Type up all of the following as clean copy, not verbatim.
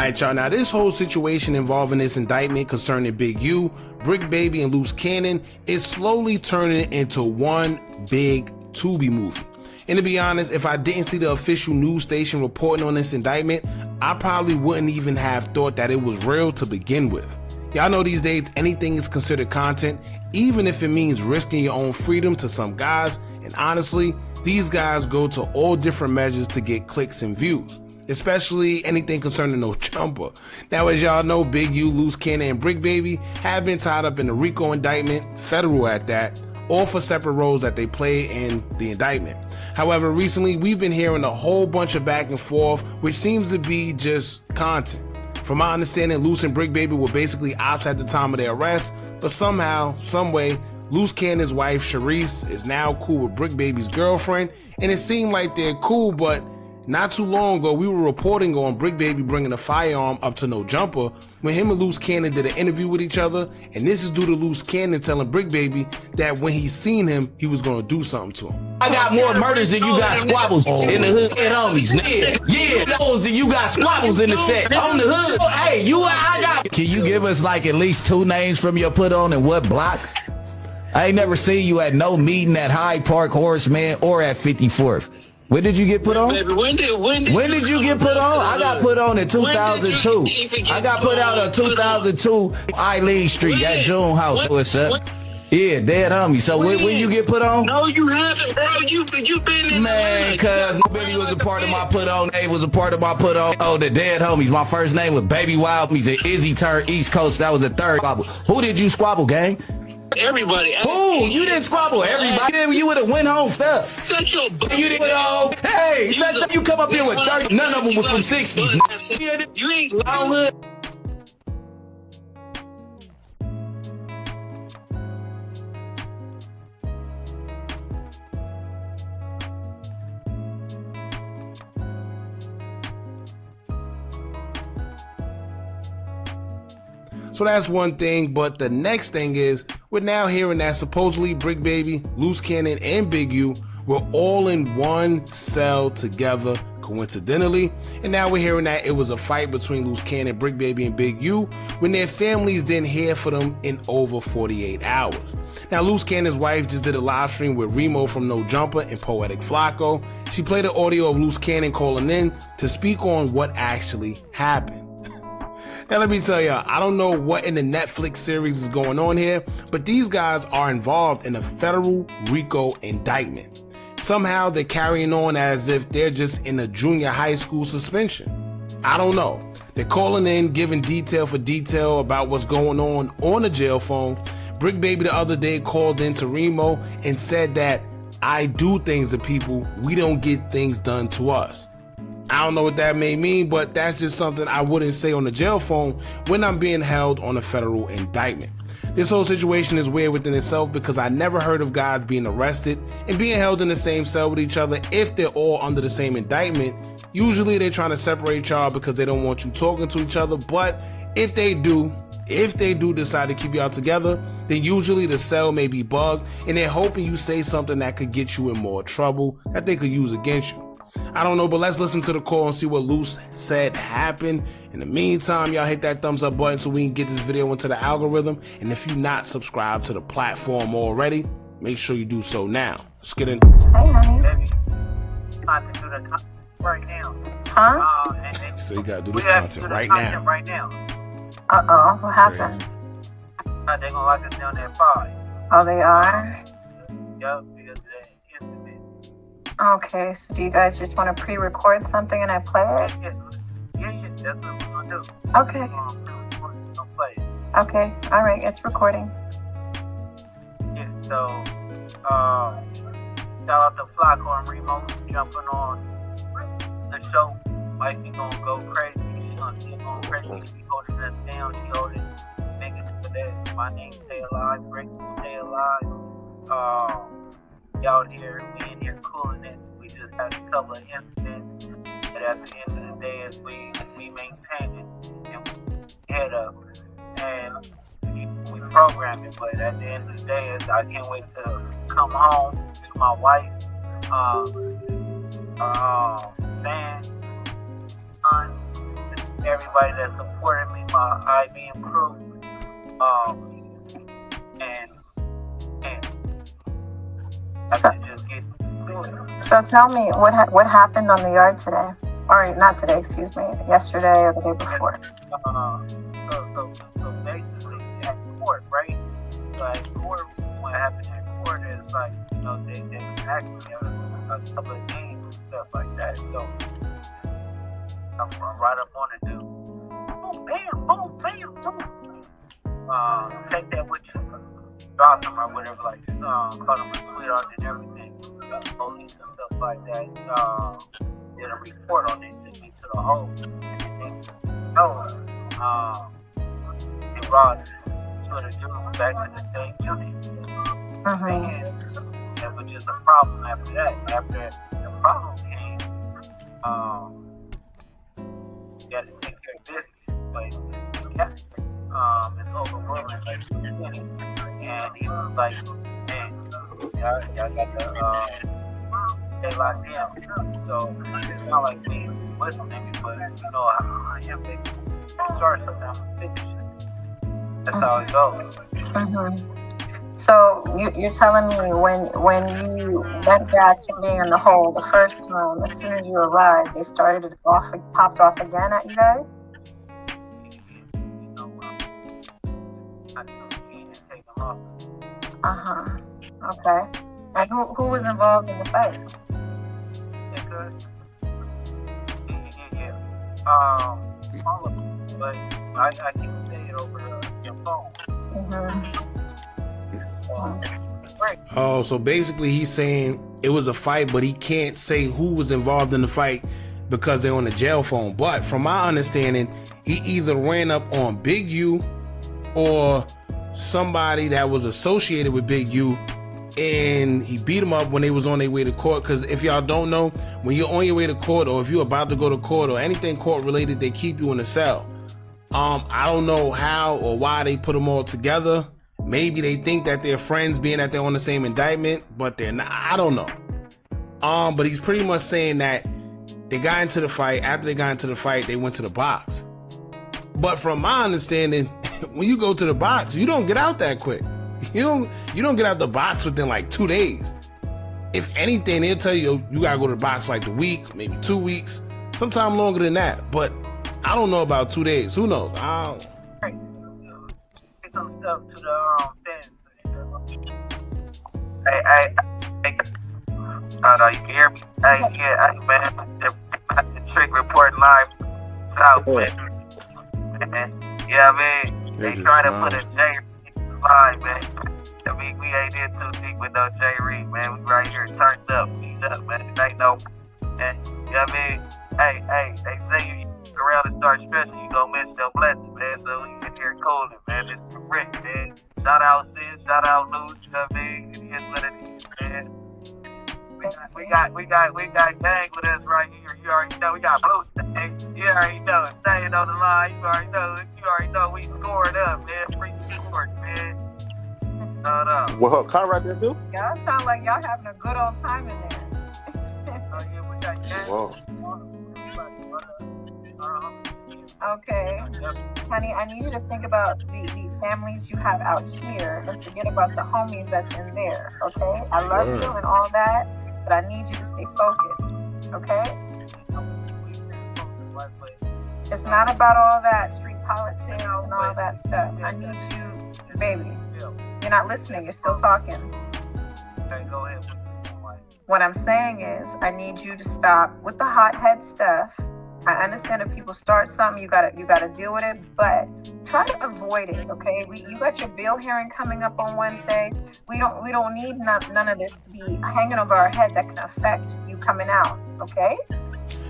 Alright, y'all, now this whole situation involving this indictment concerning Big U, Bricc Baby, and Luce Cannon is slowly turning into one big Tubi movie. And to be honest, if I didn't see the official news station reporting on this indictment, I probably wouldn't even have thought that it was real to begin with. Y'all know these days anything is considered content, even if it means risking your own freedom to some guys, and honestly, these guys go to all different measures to get clicks and views, especially anything concerning No Jumper. Now, as y'all know, Big U, Luce Cannon, and Bricc Baby have been tied up in the RICO indictment, federal at that, all for separate roles that they play in the indictment. However, recently we've been hearing a whole bunch of back and forth, which seems to be just content. From my understanding, Luce and Bricc Baby were basically ops at the time of their arrest, but somehow, someway, Luce Cannon's wife, Sharice, is now cool with Bricc Baby's girlfriend, and it seemed like they're cool, but not too long ago, we were reporting on Bricc Baby bringing a firearm up to No Jumper when him and Luce Cannon did an interview with each other, and this is due to Luce Cannon telling Bricc Baby that when he seen him, he was gonna do something to him. I got more murders than you got squabbles in the hood and homies. Yeah, those than you got squabbles in the set. On the hood, hey, I got. Can you give us like at least 2 names from your put on and what block? I ain't never seen you at no meeting at Hyde Park, Horace Mann, or at 54th. When did you get put on? When did you get put on? I got put on in 2002. I got put out on 2002 Eileen Street at Jailhouse. What's up? Yeah, dead homie. So when you get put on? No, you haven't, bro. You been in. Man, cuz Billy was a part of my put on. Dave was a part of my put on. Oh, the dead homies. My first name was Baby Wild. He's an Izzy turned East Coast. That was the third squabble. Who did you squabble, gang? Everybody. Who? You didn't squabble everybody. You would have went home stuff. Shut your butt. You didn't go. Hey, you come up here with 30. None of them was from 60s. You ain't hood. So that's one thing, but the next thing is we're now hearing that supposedly Bricc Baby, Luce Cannon, and Big U were all in one cell together coincidentally, and now we're hearing that it was a fight between Luce Cannon, Bricc Baby, and Big U when their families didn't hear from them in over 48 hours. Now, Luce Cannon's wife just did a live stream with Remo from No Jumper and Poetic Flacco. She played an audio of Luce Cannon calling in to speak on what actually happened. Now, let me tell y'all, I don't know what in the Netflix series is going on here, but these guys are involved in a federal RICO indictment. Somehow they're carrying on as if they're just in a junior high school suspension. I don't know. They're calling in, giving detail for detail about what's going on the jail phone. Bricc Baby the other day called in to Remo and said that I do things to people, we don't get things done to us. I don't know what that may mean, but that's just something I wouldn't say on the jail phone when I'm being held on a federal indictment. This whole situation is weird within itself because I never heard of guys being arrested and being held in the same cell with each other if they're all under the same indictment. Usually they're trying to separate y'all because they don't want you talking to each other, but if they do decide to keep y'all together, then usually the cell may be bugged and they're hoping you say something that could get you in more trouble that they could use against you. I don't know, but let's listen to the call and see what Luce said happened. In the meantime, y'all hit that thumbs up button so we can get this video into the algorithm. And if you're not subscribed to the platform already, make sure you do so now. Let's get in. Hey, honey. Right now. Huh? So you gotta do this content right now. Right now. Uh-oh, what happened? They're gonna lock us down at 5. Oh, they are? Yup, because of that incident. Okay, so do you guys just want to pre-record something and I play it? Yeah, that's what we're gonna do. Okay. We're gonna play it. Okay, alright, it's recording. Yeah, so, shout out to Flacco and Remo jumping on the show. Like, we gonna go crazy. She gonna keep going crazy. She holding us down. She holding niggas for that. My name Stay Alive. Bricc, Stay Alive. Y'all here, we in here cooling it. We just had a couple of incidents, but at the end of the day, as we maintain it and we head up and we program it. But at the end of the day, I can't wait to come home to my wife, son, everybody that supported me, my IBM crew, and I So, could just get through it. so tell me what happened on the yard today, or not today, excuse me, yesterday or the day before. So basically at court, right? So at court, what happened at court is like, you know, they actually have a couple of names and stuff like that. So I'm right up on it, dude. Boom, bam, boom, bam, boom. Take that with you. Drop him or whatever, like, call him a sweetheart and everything. Police and stuff like that. Did a report on it, took me to the hole. And they brought two of the dudes back to the same unit. And which is a problem after that. After the problem came, you got to take care of business. But it's overwhelming. And he was like, man, y'all got to stay locked in. So it's not like me listening, but you know, I am making start sometimes finish. That's how it goes. So you're telling me when you went back to being in the hole the first time, as soon as you arrived, they started it off, popped off again at you guys? Okay. And who was involved in the fight? All of them, but I can say it over the phone. Oh, so basically he's saying it was a fight, but he can't say who was involved in the fight because they're on the jail phone. But from my understanding, he either ran up on Big U or somebody that was associated with Big U, and he beat him up when they was on their way to court. Because if y'all don't know, when you're on your way to court, or if you're about to go to court, or anything court related, they keep you in a cell. I don't know how or why they put them all together. Maybe they think that they're friends, being that they're on the same indictment, but they're not. I don't know. But he's pretty much saying that they got into the fight. After they got into the fight, they went to the box. But from my understanding, when you go to the box, you don't get out that quick. You don't get out the box within like 2 days. If anything, they'll tell you you gotta go to the box for like a week, maybe 2 weeks, sometime longer than that. But I don't know about 2 days. Who knows? I don't. Some stuff to the Hey, no, you can hear me. Hey, yeah, man, the Trick reporting live south, man. Yeah, man, they trying to put a J line, man. I mean, we ain't in too deep with no J Reed, man. We right here turned up, beat up, man. It ain't no, and yeah, I mean, hey, they say you go around and start stressing, you gonna miss your blessing, man. So we in here cooling, man. This is Bricc, man. Shout out Sid, shout out Luce, you know what I mean? It is what it is, man. We got gang with us right here. You already know. We got Blue. You already know. Staying on the line. You already know. We scored up, man. Free scored, man. No. Well, Conrad there too? Y'all sound like y'all having a good old time in there. Oh yeah, we got gang. Whoa. Okay. Honey, I need you to think about the families you have out here and forget about the homies that's in there, okay? I love you and all that, but I need you to stay focused, okay? It's not about all that street politics and all that stuff. I need you, baby. You're not listening. You're still talking. Okay, go ahead. What I'm saying is, I need you to stop with the hothead stuff. I understand if people start something, you gotta deal with it, but try to avoid it, okay? You got your bail hearing coming up on Wednesday. We don't need none of this to be hanging over our head that can affect you coming out, okay?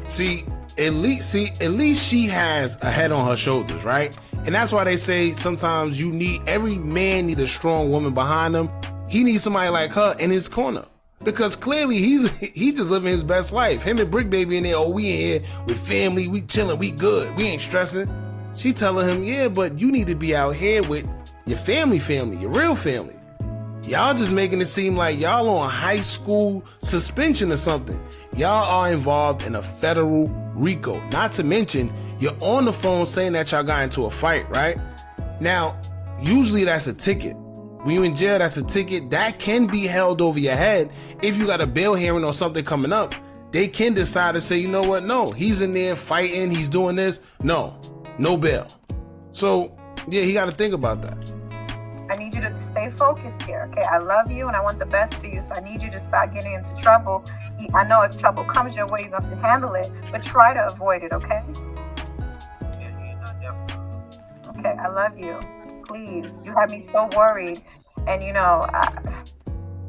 See, at least she has a head on her shoulders, right? And that's why they say sometimes every man need a strong woman behind him. He needs somebody like her in his corner. Because clearly he's just living his best life. Him and Bricc baby in there, we in here with family, we chilling, we good, we ain't stressing. She telling him, yeah, but you need to be out here with your family, your real family. Y'all just making it seem like y'all on high school suspension or something. Y'all are involved in a federal RICO. Not to mention, you're on the phone saying that y'all got into a fight, right? Now, usually that's a ticket. When you're in jail, that's a ticket. That can be held over your head. If you got a bail hearing or something coming up, they can decide to say, you know what? No, he's in there fighting. He's doing this. No bail. So, yeah, he got to think about that. I need you to stay focused here, okay? I love you and I want the best for you, so I need you to stop getting into trouble. I know if trouble comes your way, you have to handle it, but try to avoid it, okay? Okay, I love you. Please, you have me so worried. And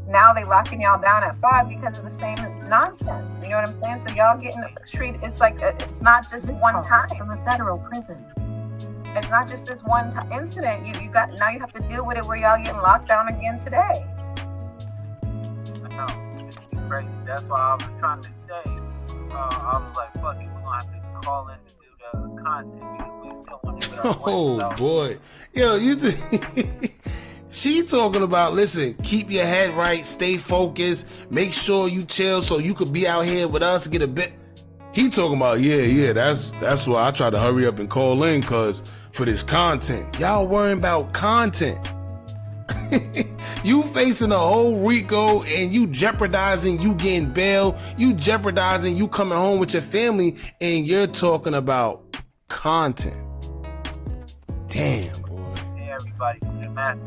now they locking y'all down at 5 because of the same nonsense. You know what I'm saying? So y'all getting treated. It's like it's not just one time. From a federal prison. It's not just this one incident. You got now. You have to deal with it where y'all getting locked down again today. I know. It's crazy. That's why I was trying to say. I was like, "Fuck it, we're gonna have to call in to do the content because we still want to get our Oh boy, yo, you see, she talking about. Listen, keep your head right, stay focused, make sure you chill so you could be out here with us, get a bit. He talking about, yeah, that's why I try to hurry up and call in, cause for this content. Y'all worrying about content. You facing a whole RICO and you jeopardizing you getting bail, you jeopardizing you coming home with your family, and you're talking about content. Damn, boy. Yeah, everybody to the masses.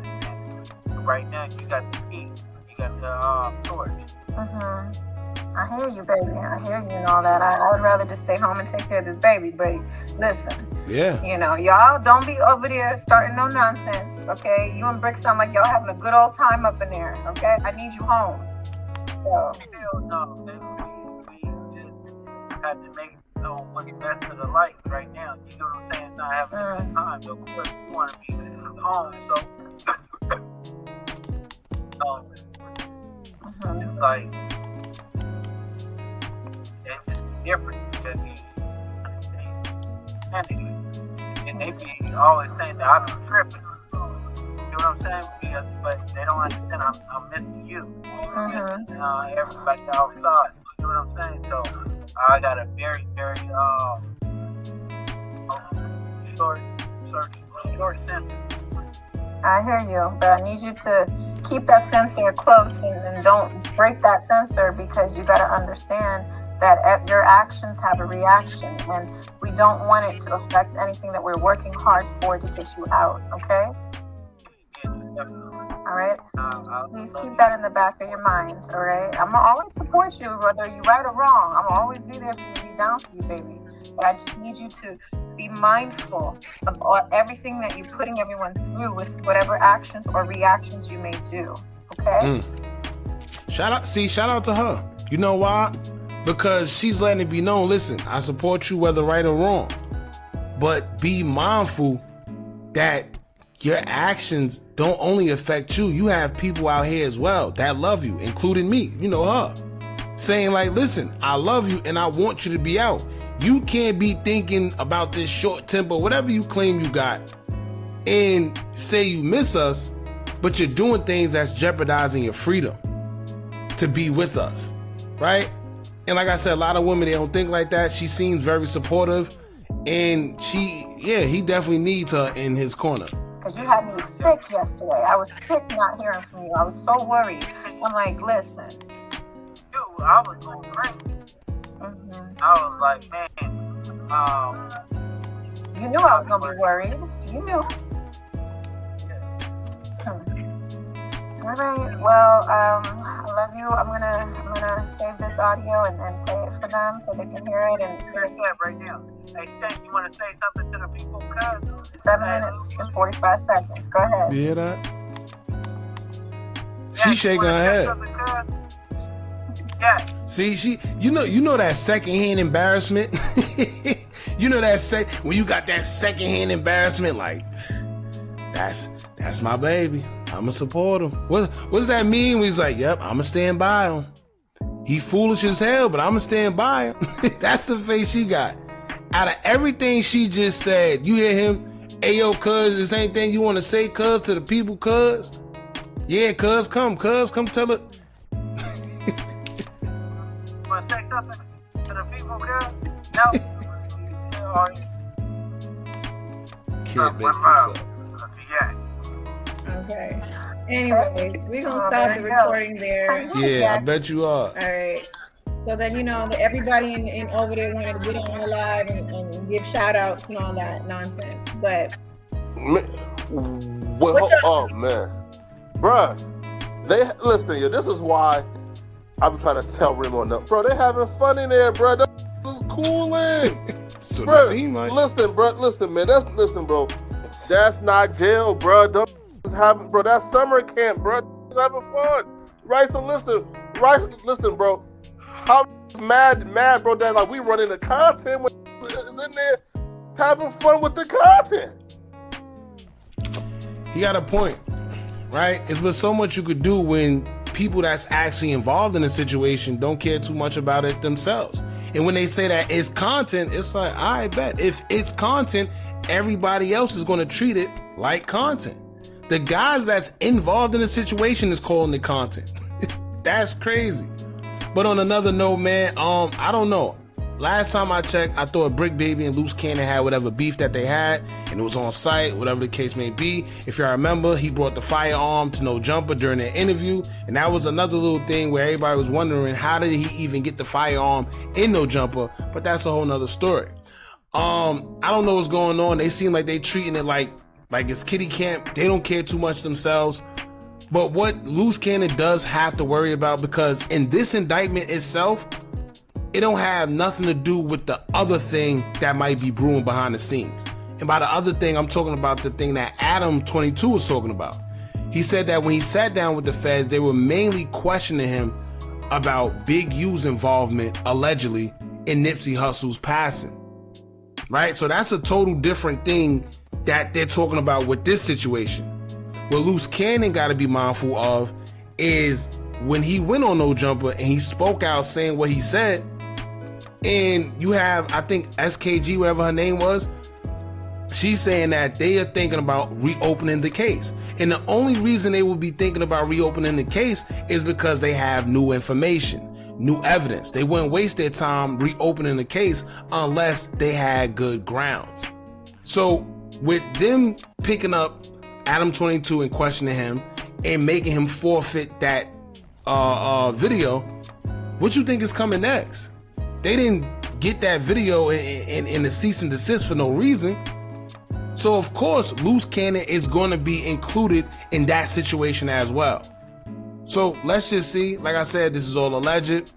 Right now, you got the key, you got the torch. I hear you, baby. I hear you and all that. I would rather just stay home and take care of this baby. But listen, yeah, y'all don't be over there starting no nonsense, okay? You and Bricc sound like y'all having a good old time up in there, okay? I need you home. So. Hell no, we just have to make what's best for the life right now. You know what I'm saying? Not having a good time. So, of course, we want to be home. So, it's like. It's just different because and they be always saying that I've been tripping. You know what I'm saying? Because, but they don't understand I'm missing you. Everybody outside. You know what I'm saying? So I got a very, very short sentence. I hear you, but I need you to keep that sensor close and don't break that sensor, because you got to understand that your actions have a reaction, and we don't want it to affect anything that we're working hard for to get you out, okay? All right? Please keep that in the back of your mind, all right? I'm going to always support you, whether you're right or wrong. I'm going to always be there for you, be down for you, baby. But I just need you to be mindful of everything that you're putting everyone through with whatever actions or reactions you may do, okay? Shout out to her. You know why? Because she's letting it be known, listen, I support you whether right or wrong. But be mindful that your actions don't only affect you. You have people out here as well that love you, including me, her. Saying like, listen, I love you and I want you to be out. You can't be thinking about this short temper, whatever you claim you got, and say you miss us, but you're doing things that's jeopardizing your freedom to be with us, right? And like I said, a lot of women, they don't think like that. She seems very supportive, and he definitely needs her in his corner. Because you had me sick yesterday. I was sick not hearing from you. I was so worried. I'm like, listen. Dude, I was going crazy. I was like, man, you knew I was going to be worried. You knew. All right. Well, I love you. I'm gonna save this audio and play it for them so they can hear it. And right now. Hey, Stan, you want to say something to the people, cuz? 7 minutes and 45 seconds. Go ahead. You hear that? She's shaking her head. Yeah. See, you know that secondhand embarrassment. You know that when you got that secondhand embarrassment, like that's my baby. I'ma support him. What's that mean? When he's like, yep, I'ma stand by him. He foolish as hell, but I'ma stand by him. That's the face she got. Out of everything she just said, you hear him, ayo, cuz, this ain't thing you want to say, cuz, to the people, cuz. Yeah, cuz come tell it. Want to say something to the people there? No. Or Can't make this up. Yeah. Okay. Anyways, we're gonna stop the recording there. Yeah, I bet you are. All right. So then that everybody in over there wanted to get on the live and give shout outs and all that nonsense. But oh man, bruh, listen here. This is why I'm trying to tell Remo, bro. They having fun in there, bro. This is cooling. So Bro, seem like. listen, bro. Listen, man. Listen, bro. That's not jail, bro. Bro. That's summer camp, bro. Having fun, right? So listen, bro. How mad, bro? That like we running the content when is in there having fun with the content. He got a point, right? It's been so much you could do when people that's actually involved in a situation don't care too much about it themselves. And when they say that it's content, it's like, I bet if it's content, everybody else is going to treat it like content. The guys that's involved in the situation is calling it content. That's crazy. But on another note, man, I don't know. Last time I checked, I thought Bricc Baby and Luce Cannon had whatever beef that they had, and it was on site, whatever the case may be. If y'all remember, he brought the firearm to No Jumper during the interview, and that was another little thing where everybody was wondering how did he even get the firearm in No Jumper, but that's a whole nother story. I don't know what's going on. They seem like they treating it like it's kiddie camp. They don't care too much themselves. But what Luce Cannon does have to worry about, because in this indictment itself, it don't have nothing to do with the other thing that might be brewing behind the scenes. And by the other thing, I'm talking about the thing that Adam 22 was talking about. He said that when he sat down with the feds, they were mainly questioning him about Big U's involvement, allegedly, in Nipsey Hussle's passing. Right? So that's a total different thing that they're talking about with this situation. What Luce Cannon got to be mindful of is when he went on No Jumper and he spoke out saying what he said, and you have, I think, SKG, whatever her name was, she's saying that they are thinking about reopening the case. And the only reason they would be thinking about reopening the case is because they have new information, new evidence. They wouldn't waste their time reopening the case unless they had good grounds. So with them picking up Adam 22 and questioning him and making him forfeit that video, what you think is coming next? They didn't get that video in the cease and desist for no reason. So of course, Luce Cannon is going to be included in that situation as well. So let's just see. Like I said, this is all alleged.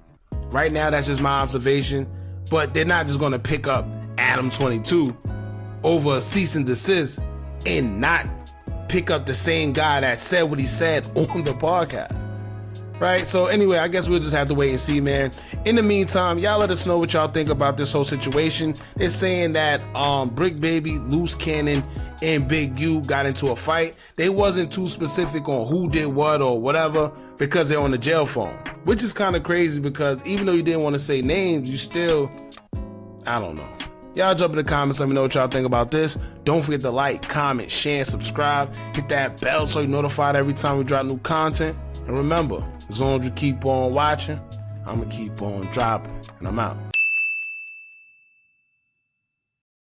Right now, that's just my observation. But they're not just going to pick up Adam 22 over a cease and desist and not pick up the same guy that said what he said on the podcast. Right? So anyway, I guess we'll just have to wait and see, man. In the meantime, y'all let us know what y'all think about this whole situation. They're saying that Bricc Baby, Luce Cannon, and Big U got into a fight. They wasn't too specific on who did what or whatever because they're on the jail phone, which is kind of crazy because even though you didn't want to say names, you still, I don't know. Y'all jump in the comments, let me know what y'all think about this. Don't forget to like, comment, share, and subscribe. Hit that bell so you're notified every time we drop new content. And remember, as long as you keep on watching, I'm going to keep on dropping. And I'm out.